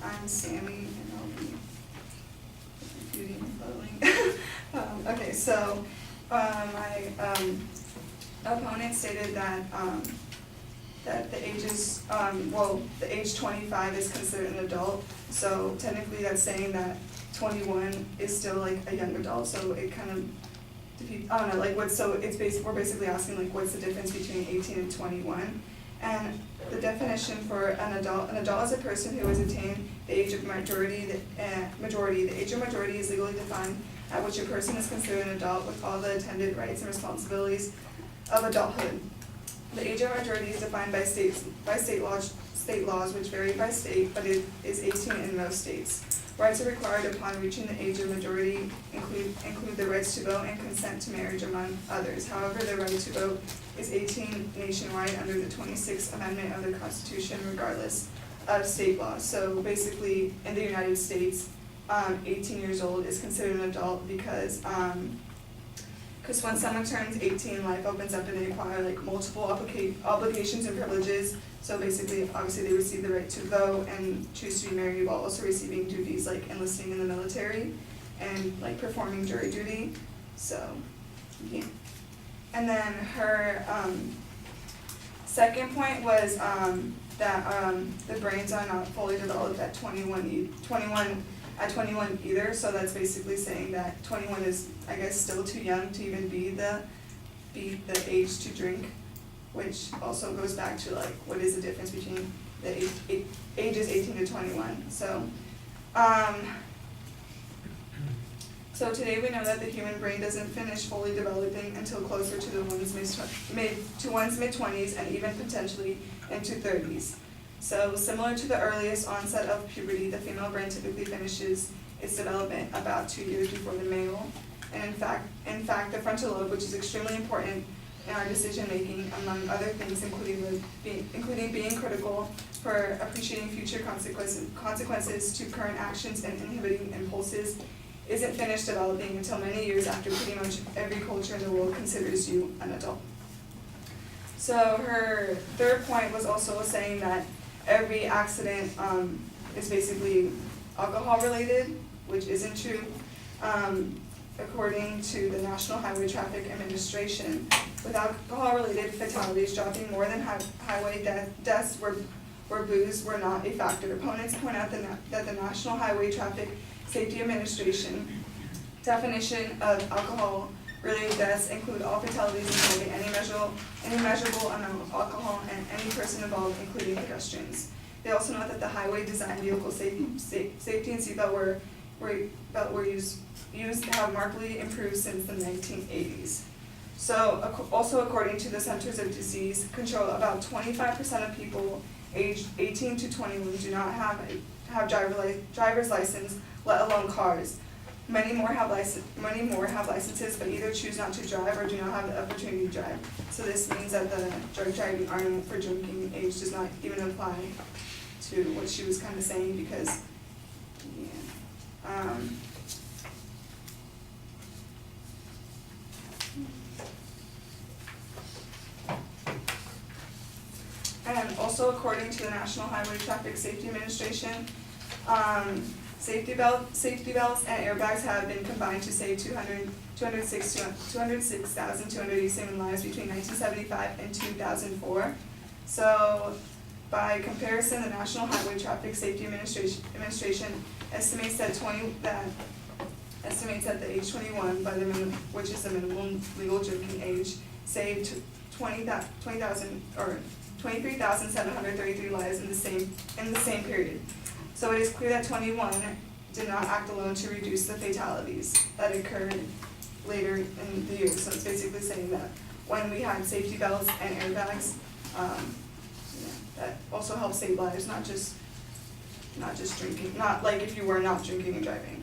I'm Sammy, and I'll be beauty and clothing. Okay, so my opponent stated that that the ages, the age 25 is considered an adult. So technically, that's saying that 21 is still like a young adult. So it kind of, I don't know, like what. So it's we're basically asking like what's the difference between 18 and 21. And the definition for an adult is a person who has attained the age of majority. The age of majority is legally defined at which a person is considered an adult with all the attendant rights and responsibilities of adulthood. The age of majority is defined by state laws which vary by state, but it is 18 in most states. Rights are required upon reaching the age of majority include the rights to vote and consent to marriage, among others. However, the right to vote is 18 nationwide under the 26th Amendment of the Constitution, regardless of state law. So basically, in the United States, 18 years old is considered an adult because when someone turns 18, life opens up and they acquire like multiple obligations and privileges. So basically, obviously, they receive the right to vote and choose to be married while also receiving duties like enlisting in the military and like performing jury duty. So, yeah. And then her second point was that the brains are not fully developed at 21 either. So that's basically saying that 21 is, I guess, still too young to even be the age to drink, which also goes back to like what is the difference between the ages 18 to 21. So today we know that the human brain doesn't finish fully developing until closer to one's mid-20s and even potentially into 30s. So similar to the earliest onset of puberty, the female brain typically finishes its development about 2 years before the male. And in fact, the frontal lobe, which is extremely important in our decision making, among other things, including being critical for appreciating future consequences to current actions and inhibiting impulses, isn't finished developing until many years after pretty much every culture in the world considers you an adult. So her third point was also saying that every accident is basically alcohol related, which isn't true. According to the National Highway Traffic Administration, with alcohol-related fatalities dropping more than highway deaths where booze were not a factor. Opponents point out that the National Highway Traffic Safety Administration definition of alcohol-related deaths include all fatalities involving any measurable amount of alcohol and any person involved, including pedestrians. They also note that the highway design vehicle safety and seatbelt were used have markedly improved since the 1980s. So, also according to the Centers of Disease Control, about 25% of people aged 18 to 21 do not have driver's license, let alone cars. Many more have licenses, but either choose not to drive or do not have the opportunity to drive. So this means that the drug driving argument for drinking age does not even apply to what she was kind of saying, because, yeah. And also according to the National Highway Traffic Safety Administration, safety belts and airbags have been combined to save 206,287 lives between 1975 and 2004. So by comparison, the National Highway Traffic Safety Administration estimates that the age 21, by the minimum, which is the minimum legal drinking age, saved 23,733 lives in the same period. So it is clear that 21 did not act alone to reduce the fatalities that occurred later in the year. So it's basically saying that when we had safety belts and airbags, that also helps save lives, not just drinking, not like if you were not drinking and driving.